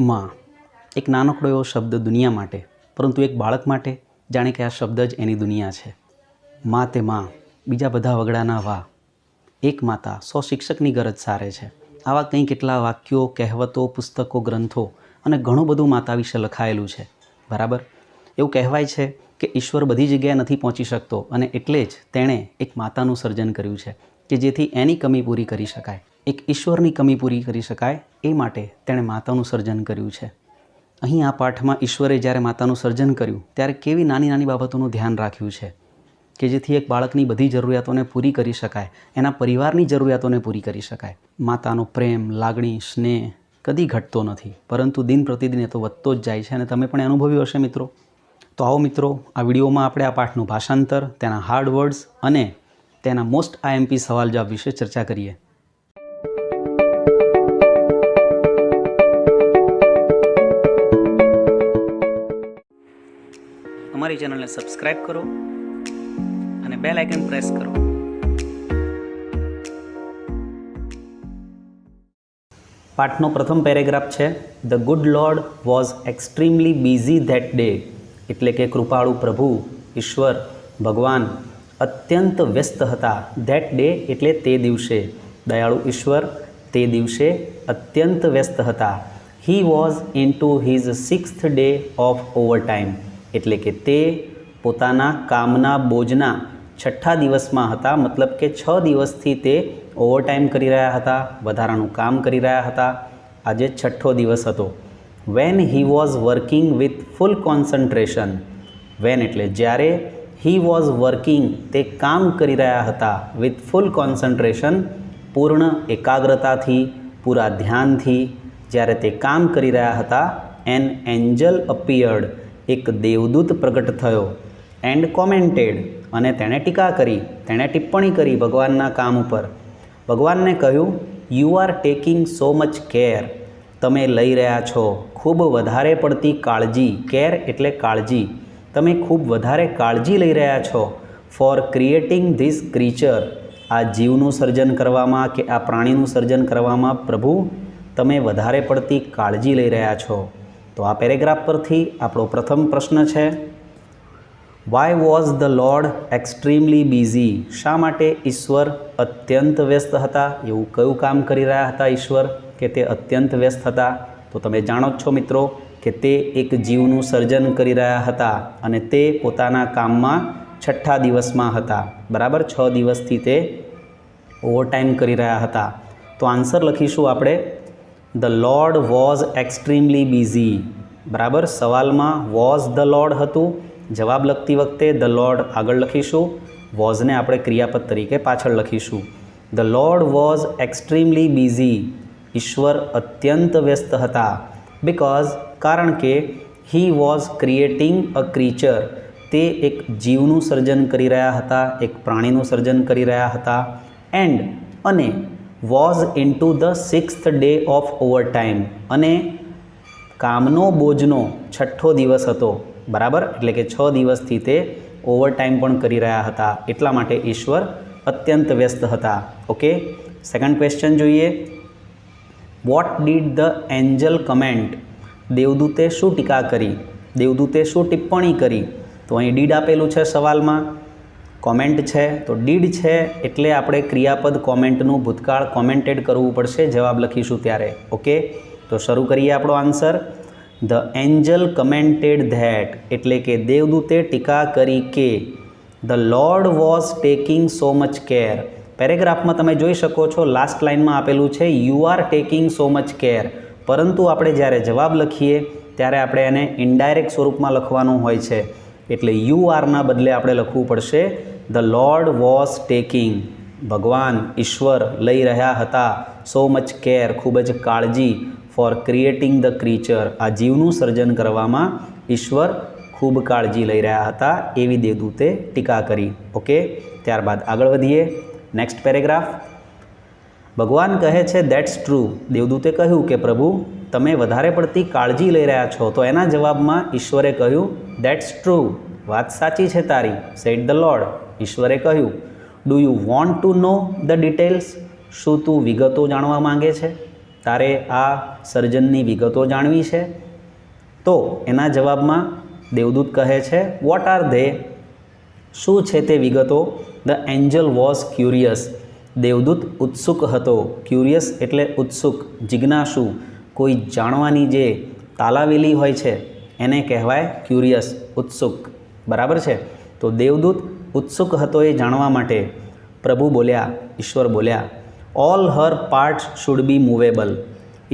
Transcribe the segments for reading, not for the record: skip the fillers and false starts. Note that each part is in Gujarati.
માં એક નાનકડો એવો શબ્દ દુનિયા માટે, પરંતુ એક બાળક માટે જાણે કે આ શબ્દ જ એની દુનિયા છે. માં તે માં, બીજા બધા વગડાના વા. એક માતા 100 શિક્ષકની ગરજ સારે છે. આવા કંઈ કેટલા વાક્યો, કહેવતો, પુસ્તકો, ગ્રંથો અને ઘણું બધું માતા વિશે લખાયેલું છે. બરાબર? એવું કહેવાય છે કે ઈશ્વર બધી જગ્યાએ નથી પહોંચી શકતો અને એટલે જ તેણે એક માતાનું સર્જન કર્યું છે કે જેથી એની કમી પૂરી કરી શકાય. એક ઈશ્વરની કમી પૂરી કરી શકાય એ માટે તેણે માતાનું સર્જન કર્યું છે. અહીં આ પાઠમાં ઈશ્વરે જ્યારે માતાનું સર્જન કર્યું ત્યારે કેવી નાની નાની બાબતોનું ધ્યાન રાખ્યું છે કે જેથી એક બાળકની બધી જરૂરિયાતોને પૂરી કરી શકાય, એના પરિવારની જરૂરિયાતોને પૂરી કરી શકાય. માતાનો પ્રેમ, લાગણી, સ્નેહ કદી ઘટતો નથી, પરંતુ દિન પ્રતિદિન એ તો વધતો જ જાય છે અને તમે પણ અનુભવ્યું હશે મિત્રો. તો આવો મિત્રો, આ વિડીયોમાં આપણે આ પાઠનું ભાષાંતર, તેના હાર્ડ વર્ડ્સ અને તેના મોસ્ટ IMP સવાલ જવાબ વિશે ચર્ચા કરીએ. અમારી ચેનલને સબસ્ક્રાઇબ કરો અને બેલ આઇકન પ્રેસ કરો. પાઠનો પ્રથમ પેરેગ્રાફ છે, the good lord was extremely busy that day. એટલે કે કૃપાળુ પ્રભુ, ઈશ્વર, ભગવાન અત્યંત વ્યસ્ત હતા. ધેટ ડે એટલે તે દિવસે. દયાળુ ઈશ્વર તે દિવસે અત્યંત વ્યસ્ત હતા. He was into his 6th day of overtime. એટલે કે તે પોતાના કામના બોજના 6થા દિવસમાં હતા. મતલબ કે 6 દિવસથી તે ઓવરટાઈમ કરી રહ્યા હતા, વધારાનું કામ કરી રહ્યા હતા. આજે 6થો દિવસ હતો. When he was working with full concentration. When એટલે જ્યારે, હી વોઝ વર્કિંગ તે કામ કરી રહ્યા હતા, વિથ ફૂલ કોન્સન્ટ્રેશન પૂર્ણ એકાગ્રતાથી, પૂરા ધ્યાનથી જ્યારે તે કામ કરી રહ્યા હતા. એન એન્જલ અપિયર્ડ એક દેવદૂત પ્રગટ થયો. એન્ડ કોમેન્ટેડ અને તેણે ટીકા કરી, તેણે ટિપ્પણી કરી ભગવાનના કામ ઉપર. ભગવાનને કહ્યું, you are taking so much care. તમે લઈ રહ્યા છો ખૂબ વધારે પડતી કાળજી. કેર એટલે કાળજી. તમે ખૂબ વધારે કાળજી લઈ રહ્યા છો. Four creating this creature. આ જીવનું સર્જન કરવામાં કે આ પ્રાણીનું સર્જન કરવામાં પ્રભુ તમે વધારે પડતી કાળજી લઈ રહ્યા છો. તો આ પેરેગ્રાફ પરથી આપણો પ્રથમ પ્રશ્ન છે, why was the lord extremely busy. શા માટે ઈશ્વર અત્યંત વ્યસ્ત હતા? એવું કયું કામ કરી રહ્યા હતા ઈશ્વર કે તે અત્યંત વ્યસ્ત હતા? તો તમે જાણો જ છો મિત્રો કે તે એક જીવનું સર્જન કરી રહ્યા હતા અને તે પોતાના કામમાં 6થા દિવસમાં હતા. બરાબર, 6 દિવસથી તે ઓવરટાઈમ કરી રહ્યા હતા. તો આન્સર લખીશું આપણે, the Lord was extremely busy. બરાબર, સવાલમાં વોઝ ધ લોર્ડ હતું. જવાબ લખતી વખતે ધ લોર્ડ આગળ લખીશું, વોઝને આપણે ક્રિયાપદ તરીકે પાછળ લખીશું. The Lord was extremely busy. ઈશ્વર અત્યંત વ્યસ્ત હતા. બિકોઝ કારણ કે he was creating a creature. તે એક જીવનું સર્જન કરી રહ્યા હતા, એક પ્રાણીનું સર્જન કરી રહ્યા હતા. એન્ડ અને was into the 6th day of overtime. અને કામનો બોજનો 6થો દિવસ હતો. બરાબર, એટલે કે 6 દિવસથી તે ઓવરટાઈમ પણ કરી રહ્યા હતા. એટલા માટે ઈશ્વર અત્યંત વ્યસ્ત હતા. ઓકે, સેકન્ડ ક્વેશ્ચન જોઈએ. What did the angel comment. દેવદૂતે શું ટીકા કરી? દેવદૂતે શું ટિપ્પણી કરી? તો અહીં ડીડ આપેલું છે સવાલમાં, કોમેન્ટ છે તો ડીડ છે એટલે આપણે ક્રિયાપદ કોમેન્ટનું ભૂતકાળ કોમેન્ટેડ કરવું પડશે જવાબ લખીશું ત્યારે. ઓકે, તો શરૂ કરીએ આપણો answer. The angel commented that એટલે કે દેવદૂતે ટીકા કરી કે the Lord was taking so much care. પેરેગ્રાફમાં તમે જોઈ શકો છો લાસ્ટ લાઇનમાં આપેલું છે you are taking so much care, પરંતુ આપણે જ્યારે જવાબ લખીએ ત્યારે આપણે એને ઇનડાયરેક્ટ સ્વરૂપમાં લખવાનું હોય છે. એટલે યુ આરના બદલે આપણે લખવું પડશે ધ લોર્ડ વોઝ ટેકિંગ. ભગવાન ઈશ્વર લઈ રહ્યા હતા સો મચ કેર ખૂબ જ કાળજી. ફોર ક્રિએટિંગ ધ ક્રીચર આ જીવનું સર્જન કરવામાં ઈશ્વર ખૂબ કાળજી લઈ રહ્યા હતા એવી દેવદૂતે ટીકા કરી. ઓકે, ત્યારબાદ આગળ વધીએ. Next paragraph. ભગવાન કહે છે દેટ્સ ટ્રુ. દેવદૂતે કહ્યું કે પ્રભુ તમે વધારે પડતી કાળજી લઈ રહ્યા છો. તો એના જવાબમાં ઈશ્વરે કહ્યું દેટ્સ ટ્રુ. વાત સાચી છે તારી. Said the lord. ઈશ્વરે કહ્યું, do you want to know the details. શું તું વિગતો જાણવા માંગે છે? તારે આ સર્જનની વિગતો જાણવી છે? તો એના જવાબમાં દેવદૂત કહે છે, વોટ આર ધે? શું છે તે વિગતો? The angel was curious. દેવદૂત ઉત્સુક હતો. ક્યુરિયસ એટલે ઉત્સુક, જિજ્ઞાસુ, કોઈ જાણવાની જે તાલાવેલી હોય છે એને કહેવાય ક્યુરિયસ, ઉત્સુક. બરાબર છે? તો દેવદૂત ઉત્સુક હતો એ જાણવા માટે. પ્રભુ બોલ્યા, ઈશ્વર બોલ્યા, all her parts should be movable.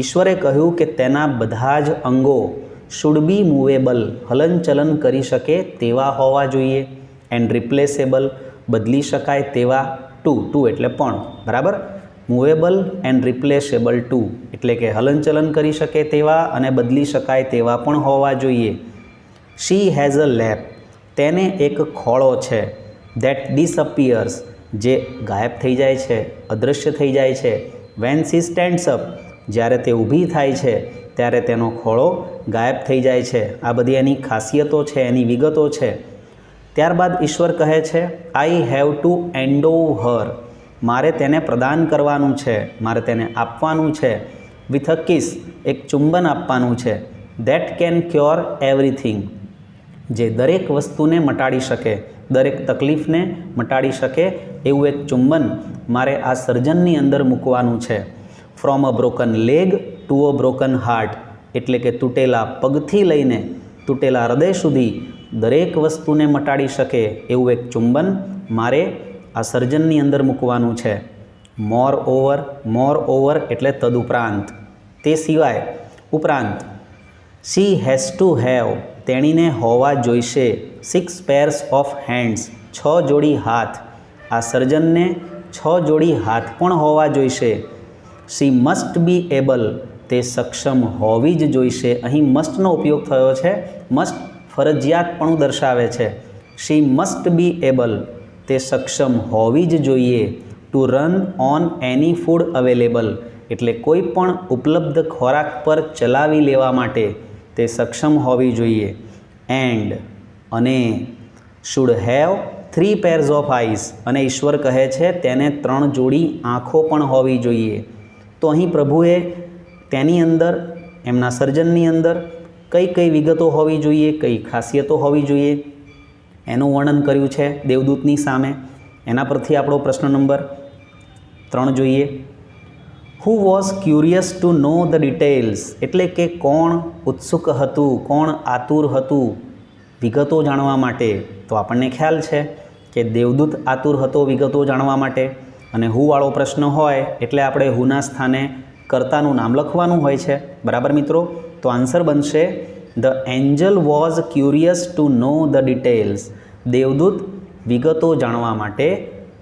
ઈશ્વરે કહ્યું કે તેના બધા જ અંગો શુડ બી મૂવેબલ, હલનચલન કરી શકે તેવા હોવા જોઈએ. એન્ડ રિપ્લેસેબલ, બદલી શકાય તેવા. ટુ એટલે પણ. બરાબર? મૂવેબલ એન્ડ રિપ્લેસેબલ ટુ એટલે કે હલનચલન કરી શકે તેવા અને બદલી શકાય તેવા પણ હોવા જોઈએ. શી હેઝ અ લેપ. તેને એક ખોળો છે. ધેટ ડિસઅપિયર્સ, જે ગાયબ થઈ જાય છે, અદૃશ્ય થઈ જાય છે. વેન સી સ્ટેન્ડ્સ અપ, જ્યારે તે ઊભી થાય છે ત્યારે તેનો ખોળો ગાયબ થઈ જાય છે. આ બધી એની ખાસિયતો છે, એની વિગતો છે. ત્યારબાદ ઈશ્વર કહે છે, આઈ હેવ ટુ એન્ડોવ હર. મારે તેને પ્રદાન કરવાનું છે, મારે તેને આપવાનું છે. વિથ અ કિસ, એક ચુંબન આપવાનું છે. ધેટ કેન ક્યોર એવરીથિંગ, જે દરેક વસ્તુને મટાડી શકે, દરેક તકલીફને મટાડી શકે એવું એક ચુંબન મારે આ સર્જનની અંદર મૂકવાનું છે. From a broken leg to a broken heart, એટલે કે તૂટેલા પગથી લઈને તૂટેલા હૃદય સુધી દરેક વસ્તુને મટાડી શકે એવું એક ચુંબન મારે આ સર્જનની અંદર મૂકવાનું છે. મોર ઓવર એટલે તદુપરાંત, તે સિવાય, ઉપરાંત. શી હેઝ ટુ હેવ, તેણીને હોવા જોઈશે. 6 pairs ઓફ હેન્ડ્સ, 6 જોડી હાથ. આ સર્જનને 6 જોડી હાથ પણ હોવા જોઈશે. શી મસ્ટ બી એબલ, તે સક્ષમ હોવી જ જોઈશે. અહીં મસ્ટનો ઉપયોગ થયો છે. મસ્ટ ફરજિયાતપણું દર્શાવે છે. શી મસ્ટ બી એબલ, તે સક્ષમ હોવી જ જોઈએ. Two run on any food available, એટલે કોઈ પણ ઉપલબ્ધ ખોરાક પર ચલાવી લેવા માટે તે સક્ષમ હોવી જોઈએ. એન્ડ, અને. Should have 3 pairs of eyes, અને ઈશ્વર કહે છે તેને 3 જોડી આંખો પણ હોવી જોઈએ. તો અહીં પ્રભુએ તેની અંદર, એમના સર્જનની અંદર કઈ કઈ વિગતો હોવી જોઈએ, કઈ ખાસિયતો હોવી જોઈએ એનું વર્ણન કર્યું છે દેવદૂતની સામે. એના પરથી આપણો પ્રશ્ન નંબર 3 જોઈએ. Who was curious to know the details, એટલે કે કોણ ઉત્સુક હતું, કોણ આતુર હતું વિગતો જાણવા માટે? તો આપણને ખ્યાલ છે કે દેવદૂત આતુર હતો વિગતો જાણવા માટે. અને હુવાળો પ્રશ્ન હોય એટલે આપણે હુના સ્થાને કર્તાનું નામ લખવાનું હોય છે. બરાબર મિત્રો? તો આન્સર બનશે the angel was curious to know the details. દેવદૂત વિગતો જાણવા માટે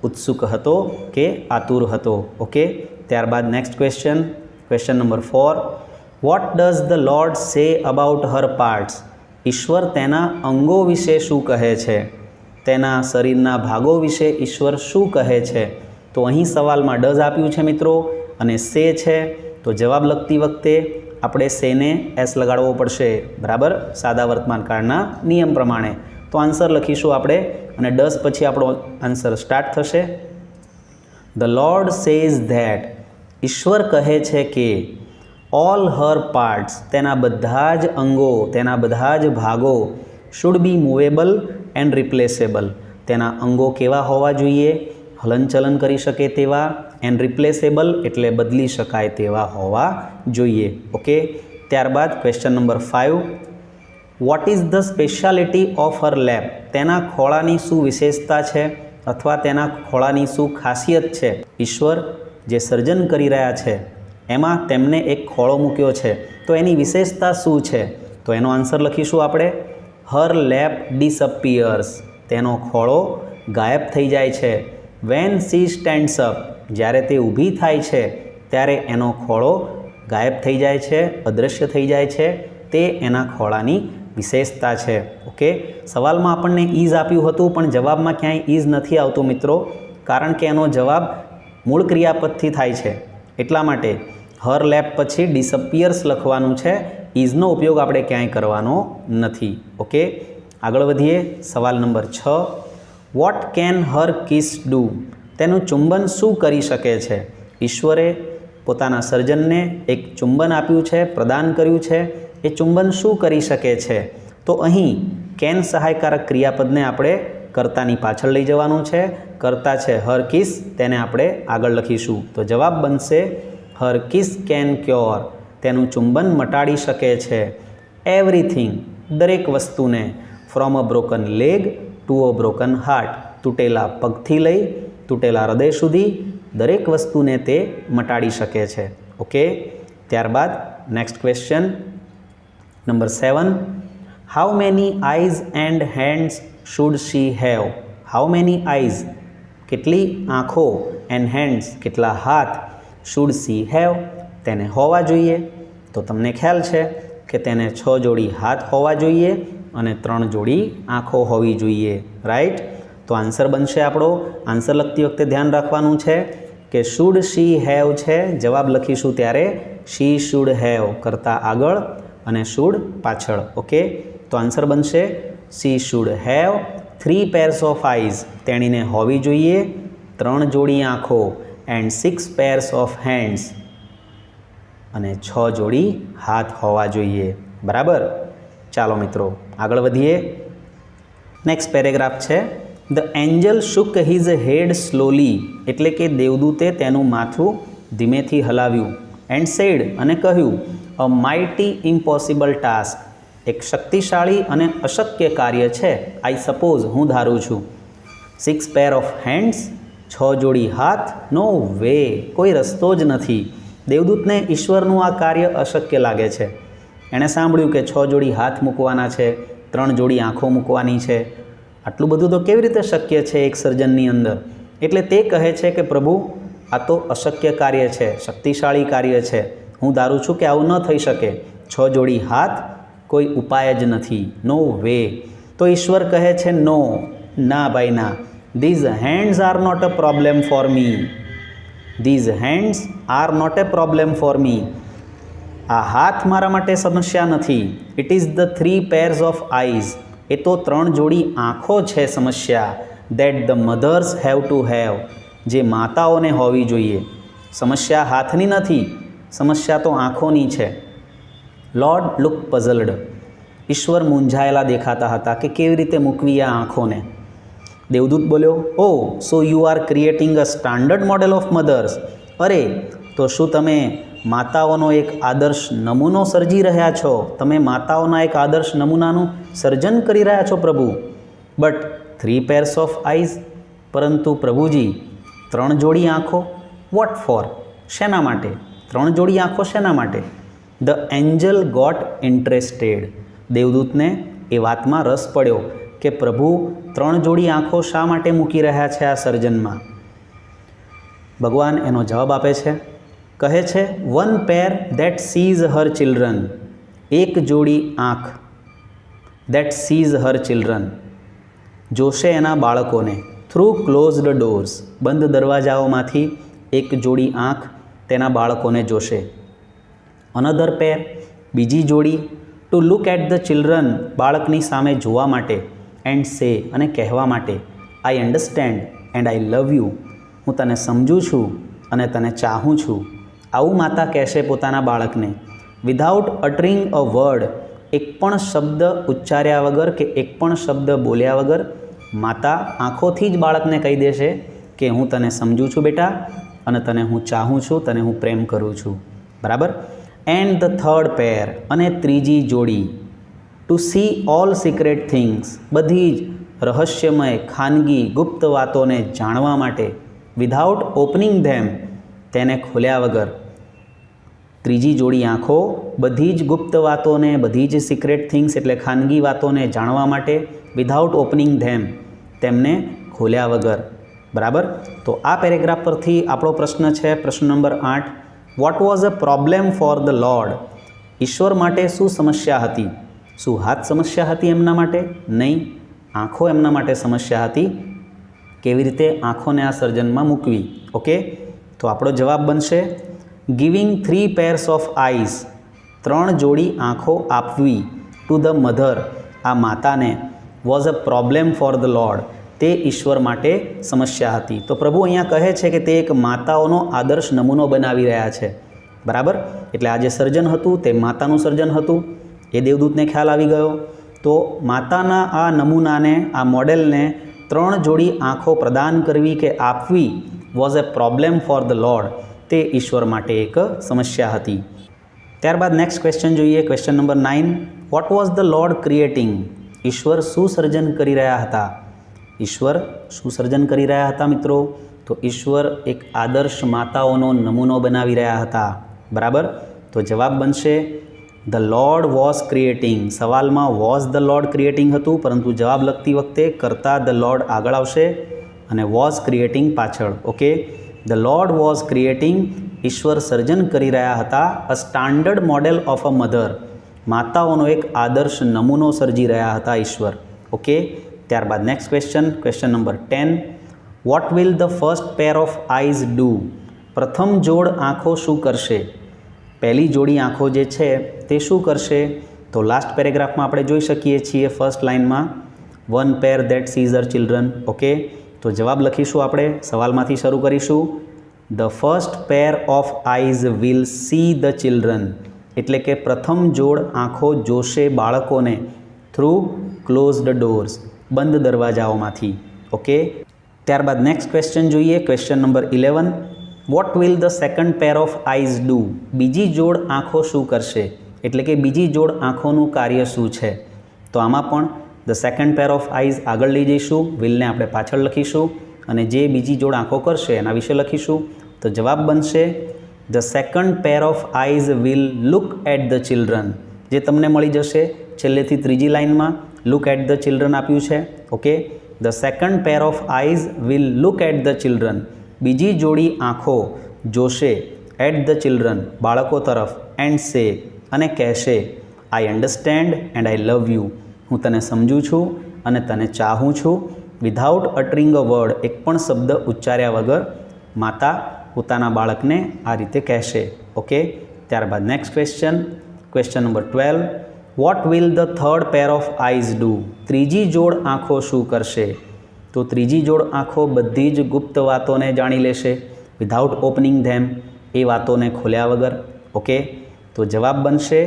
ઉત્સુક હતો કે આતુર હતો. ઓકે, ત્યારબાદ next question number 4. What does the lord say about her parts. ઈશ્વર તેના અંગો વિશે શું કહે છે? તેના શરીરના ભાગો વિશે ઈશ્વર શું કહે છે? તો અહીં સવાલમાં ડઝ આપ્યું છે મિત્રો અને સે છે. તો જવાબ લખતી વખતે આપણે સેને એસ લગાડવો પડશે. બરાબર? સાદા વર્તમાનકાળના નિયમ પ્રમાણે. તો આન્સર લખીશું આપણે અને ડઝ પછી આપણો આન્સર સ્ટાર્ટ થશે. ધ લોર્ડ સેઝ ધેટ, ઈશ્વર કહે છે કે ઓલ હર પાર્ટ્સ, તેના બધા જ અંગો, તેના બધા જ ભાગો શુડ બી મૂવેબલ એન્ડ રિપ્લેસેબલ, તેના અંગો કેવા હોવા જોઈએ? હલનચલન કરી શકે તેવા. એન્ડ રિપ્લેસેબલ એટલે બદલી શકાય તેવા હોવા જોઈએ. ઓકે, ત્યારબાદ question number 5. What is the speciality of her lap, તેના ખોળાની શું વિશેષતા છે અથવા તેના ખોળાની શું ખાસિયત છે? ઈશ્વર જે સર્જન કરી રહ્યા છે એમાં તેમને એક ખોળો મૂક્યો છે, તો એની વિશેષતા શું છે? તો એનો આન્સર લખીશું આપણે. હર લેપ ડિસઅપિયર્સ, તેનો ખોળો ગાયબ થઈ જાય છે. વેન સી સ્ટેન્ડ્સ અપ, જ્યારે તે ઊભી થાય છે ત્યારે એનો ખોળો ગાયબ થઈ જાય છે, અદૃશ્ય થઈ જાય છે. તે એના ખોળાની વિશેષતા છે. ઓકે, સવાલમાં આપણને ઇઝ આપ્યું હતું પણ જવાબમાં ક્યાંય ઇઝ નથી આવતું મિત્રો, કારણ કે એનો જવાબ મૂળ ક્રિયાપદથી થાય છે. એટલા માટે હર લેપ પછી ડિસઅપિયર્સ લખવાનું છે. ઇઝનો ઉપયોગ આપણે ક્યાંય કરવાનો નથી. ઓકે, આગળ વધીએ. સવાલ number 6. What can Har kiss do, તેનું ચુંબન શું કરી શકે છે? ઈશ્વરે પોતાના સર્જનને એક ચુંબન આપ્યું છે, પ્રદાન કર્યું છે. એ ચુંબન શું કરી શકે છે? તો અહીં કેન સહાયકારક ક્રિયાપદને આપણે કર્તાની પાછળ લઈ જવાનું છે. કર્તા છે હર કિસ, તેને આપણે આગળ લખીશું. તો જવાબ બનશે હર કિસ કેન ક્યોર, તેનું ચુંબન મટાડી શકે છે. એવરીથિંગ, દરેક વસ્તુને. From a broken leg to a broken heart, તૂટેલા પગથી લઈ તૂટેલા હૃદય સુધી દરેક વસ્તુને તે મટાડી શકે છે. ઓકે, ત્યારબાદ next question number 7. How many eyes and hands should she have? How many eyes, કેટલી આંખો, એન્ડ હેન્ડ્સ, કેટલા હાથ, શુડ સી હેવ, તેને હોવા જોઈએ. તો તમને ખ્યાલ છે કે તેને 6 જોડી હાથ હોવા જોઈએ અને 3 જોડી આંખો હોવી જોઈએ. રાઈટ? તો આન્સર બનશે આપણો. આન્સર લખતી વખતે ધ્યાન રાખવાનું છે કે શુડ શી હેવ છે, જવાબ લખીશું ત્યારે શી શુડ હેવ કરતાં આગળ અને શુડ પાછળ. ઓકે, તો આન્સર બનશે she should have 3 pairs of eyes, તેણીને હોવી જોઈએ 3 જોડી આંખો, એન્ડ 6 pairs of hands, અને 6 જોડી હાથ હોવા જોઈએ. બરાબર? ચાલો મિત્રો આગળ વધીએ. નેક્સ્ટ પેરેગ્રાફ છે the angel shook his head slowly, એટલે કે દેવદૂતે તેનું માથું ધીમેથી હલાવ્યું. એન્ડ સેડ, અને કહ્યું અ માઇટી ઇમ્પોસિબલ ટાસ્ક, એક શક્તિશાળી અને અશક્ય કાર્ય છે. આઈ સપોઝ, હું ધારું છું. 6 pair of hands, 6 જોડી હાથ, નો વે, કોઈ રસ્તો જ નથી. દેવદૂતને ઈશ્વરનું આ કાર્ય અશક્ય લાગે છે. એણે સાંભળ્યું કે 6 જોડી હાથ મૂકવાના છે, 3 જોડી આંખો મૂકવાની છે. આટલું બધું તો કેવી રીતે શક્ય છે એક સર્જનની અંદર? એટલે તે કહે છે કે પ્રભુ, આ તો અશક્ય કાર્ય છે, શક્તિશાળી કાર્ય છે. હું ધારું છું કે આવું ન થઈ શકે. 6 જોડી હાથ, કોઈ ઉપાય જ નથી. No way. તો ઈશ્વર કહે છે નો, ના ભાઈ ના. These hands are not a problem for me. These hands are not a problem for me. આ હાથ મારા માટે સમસ્યા નથી. It is the 3 pairs of eyes, એ તો 3 જોડી આંખો છે સમસ્યા. That the mothers have to have, જે માતાઓને હોવી જોઈએ. સમસ્યા હાથની નથી, સમસ્યા તો આંખોની છે. લોર્ડ લુક પઝલ્ડ, ઈશ્વર મૂંઝાયેલા દેખાતા હતા કે કેવી રીતે મૂકવી આ આંખોને. દેવદૂત બોલ્યો oh so you are creating a standard model of mothers. અરે, તો શું તમે માતાઓનો એક આદર્શ નમૂનો સર્જી રહ્યા છો? તમે માતાઓના એક આદર્શ નમૂનાનું સર્જન કરી રહ્યા છો પ્રભુ. બટ 3 pairs ઓફ આઈઝ, પરંતુ પ્રભુજી 3 જોડી આંખો? વોટ ફોર, શેના માટે? 3 જોડી આંખો શેના માટે? ધ એન્જલ ગોટ ઇન્ટરેસ્ટેડ, દેવદૂતને એ વાતમાં રસ પડ્યો કે પ્રભુ 3 જોડી આંખો શા માટે મૂકી રહ્યા છે આ સર્જનમાં. ભગવાન એનો જવાબ આપે છે, કહે છે 1 pair that sees her children, એક જોડી આંખ that sees her children, જોશે એના બાળકોને. થ્રુ ક્લોઝડ ડોર્સ, બંધ દરવાજાઓમાંથી એક જોડી આંખ તેના બાળકોને જોશે. અનધર પેર, બીજી જોડી, to look at the children, બાળકની સામે જોવા માટે. એન્ડ સે, અને કહેવા માટે, I understand and I love you, હું તને સમજું છું અને તને ચાહું છું. આવું માતા કહેશે પોતાના બાળકને. વિધાઉટ અટરિંગ અ વર્ડ, એક પણ શબ્દ ઉચ્ચાર્યા વગર કે એક પણ શબ્દ બોલ્યા વગર માતા આંખોથી જ બાળકને કહી દેશે કે હું તને સમજું છું બેટા, અને તને હું ચાહું છું, તને હું પ્રેમ કરું છું. બરાબર? એન્ડ ધ થર્ડ પેર, અને ત્રીજી જોડી, to see all secret things, બધી જ રહસ્યમય, ખાનગી, ગુપ્ત વાતોને જાણવા માટે. વિધાઉટ ઓપનિંગ ધેમ, તેને ખોલ્યા વગર. ત્રીજી જોડી આંખો બધી જ ગુપ્ત વાતોને, બધી જ સિક્રેટ થિંગ્સ એટલે ખાનગી વાતોને જાણવા માટે. વિધાઉટ ઓપનિંગ ધેમ, તેમને ખોલ્યા વગર. બરાબર? તો આ પેરેગ્રાફ પરથી આપણો પ્રશ્ન છે પ્રશ્ન number 8. What was a problem for the lord? ઈશ્વર માટે શું સમસ્યા હતી? શું હાથ સમસ્યા હતી એમના માટે? નહીં, આંખો એમના માટે સમસ્યા હતી. કેવી રીતે આંખોને આ સર્જનમાં મૂકવી. ઓકે, તો આપણો જવાબ બનશે ગિવિંગ 3 pairs ઓફ આઈઝ, 3 જોડી આંખો આપવી, ટુ ધ મધર, આ માતાને, was a problem for the lord, તે ઈશ્વર માટે સમસ્યા હતી. તો પ્રભુ અહીંયા કહે છે કે તે એક માતાઓનો આદર્શ નમૂનો બનાવી રહ્યા છે. બરાબર, એટલે આ જે સર્જન હતું તે માતાનું સર્જન હતું. એ દેવદૂતને ખ્યાલ આવી ગયો. તો માતાના આ નમૂનાને, આ મોડેલને 3 જોડી આંખો પ્રદાન કરવી કે આપવી was A problem for the lord. તે ઈશ્વર માટે એક સમસ્યા હતી. ત્યારબાદ નેક્સ્ટ ક્વેશ્ચન જોઈએ, question number 9. What was the Lord creating? ઈશ્વર શું સર્જન કરી રહ્યા હતા? ઈશ્વર શું સર્જન કરી રહ્યા હતા મિત્રો? તો ઈશ્વર એક આદર્શ માતાઓનો નમૂનો બનાવી રહ્યા હતા. બરાબર, તો જવાબ બનશે ધ લોર્ડ વોઝ ક્રિએટિંગ. સવાલમાં વોઝ ધ લોર્ડ ક્રિએટિંગ હતું, પરંતુ જવાબ લખતી વખતે કરતા ધ લોર્ડ આગળ આવશે અને વોઝ ક્રિએટિંગ પાછળ. Okay, the Lord was creating. ઈશ્વર સર્જન કરી રહ્યા હતા a standard model of a mother. માતાઓનો એક આદર્શ નમૂનો સર્જી રહ્યા હતા ઈશ્વર. ઓકે, ત્યારબાદ next question, question number 10. What will the first pair of eyes do? પ્રથમ જોડ આંખો શું કરશે? પહેલી જોડી આંખો જે છે તે શું કરશે? તો લાસ્ટ પેરેગ્રાફમાં આપણે જોઈ શકીએ છીએ ફર્સ્ટ લાઇનમાં, one pair that sees her children. Okay, તો જવાબ લખીશું આપણે, સવાલમાંથી શરૂ કરીશું. The first pair of eyes will see the children. એટલે કે પ્રથમ જોડ આંખો જોશે બાળકોને થ્રુ ક્લોઝડ ડોર્સ, બંધ દરવાજાઓમાંથી. ઓકે, ત્યારબાદ નેક્સ્ટ ક્વેશ્ચન જોઈએ, question number 11. Vote will the second pair of eyes do? બીજી જોડ આંખો શું કરશે? એટલે કે બીજી જોડ આંખોનું કાર્ય શું છે? તો આમાં પણ the second pair of eyes આગળ લઈ જઈશું, વિલને આપણે પાછળ લખીશું અને જે બીજી જોડ આંખો કરશે એના વિશે લખીશું. તો જવાબ બનશે the second pair of eyes will look at the children. જે તમને મળી જશે છેલ્લેથી ત્રીજી લાઇનમાં, લુક એટ ધ ચિલ્ડ્રન આપ્યું છે. Okay, the second pair of eyes will look at the children. બીજી જોડી આંખો જોશે એટ ધ ચિલ્ડ્રન, બાળકો તરફ, એન્ડ સે, અને કહેશે આઈ understand and I love you. હું તને સમજું છું અને તને ચાહું છું. વિધાઉટ અટરિંગ અ વર્ડ, એક પણ શબ્દ ઉચ્ચાર્યા વગર માતા પોતાના બાળકને આ રીતે કહેશે. ઓકે, ત્યારબાદ next question, question number 12. Vote will the third pair of eyes do? ત્રીજી જોડ આંખો શું કરશે? તો ત્રીજી જોડ આંખો બધી જ ગુપ્ત વાતોને જાણી લેશે વિધાઉટ ઓપનિંગ ધેમ, એ વાતોને ખોલ્યા વગર. ઓકે, તો જવાબ બનશે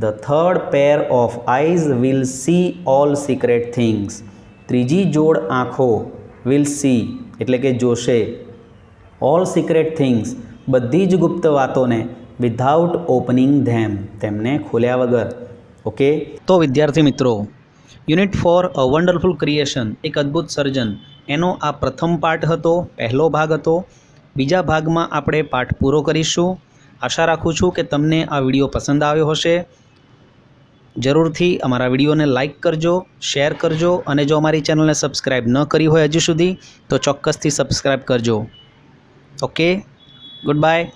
the third pair of eyes will C all secret things. ત્રીજી જોડ આંખો વિલ સી એટલે કે જોશે, ઓલ સિક્રેટ થિંગ્સ બધી જ ગુપ્ત વાતોને, વિધાઉટ ઓપનિંગ ધેમ તેમને ખોલ્યા વગર. ઓકે, તો વિદ્યાર્થી મિત્રો, યુનિટ 4 અ વન્ડરફુલ ક્રિએશન, એક અદ્ભુત સર્જન, એનો આ પ્રથમ પાઠ હતો, પહેલો ભાગ હતો. બીજા ભાગમાં આપણે પાઠ પૂરો કરીશું. આશા રાખું છું કે તમને આ વિડીયો પસંદ આવ્યો હશે. જરૂરથી અમારા વિડીયોને લાઇક કરજો, શેર કરજો અને જો અમારી ચેનલને સબસ્ક્રાઈબ ન કરી હોય હજુ સુધી તો ચોક્કસથી સબસ્ક્રાઈબ કરજો. Okay, good bye.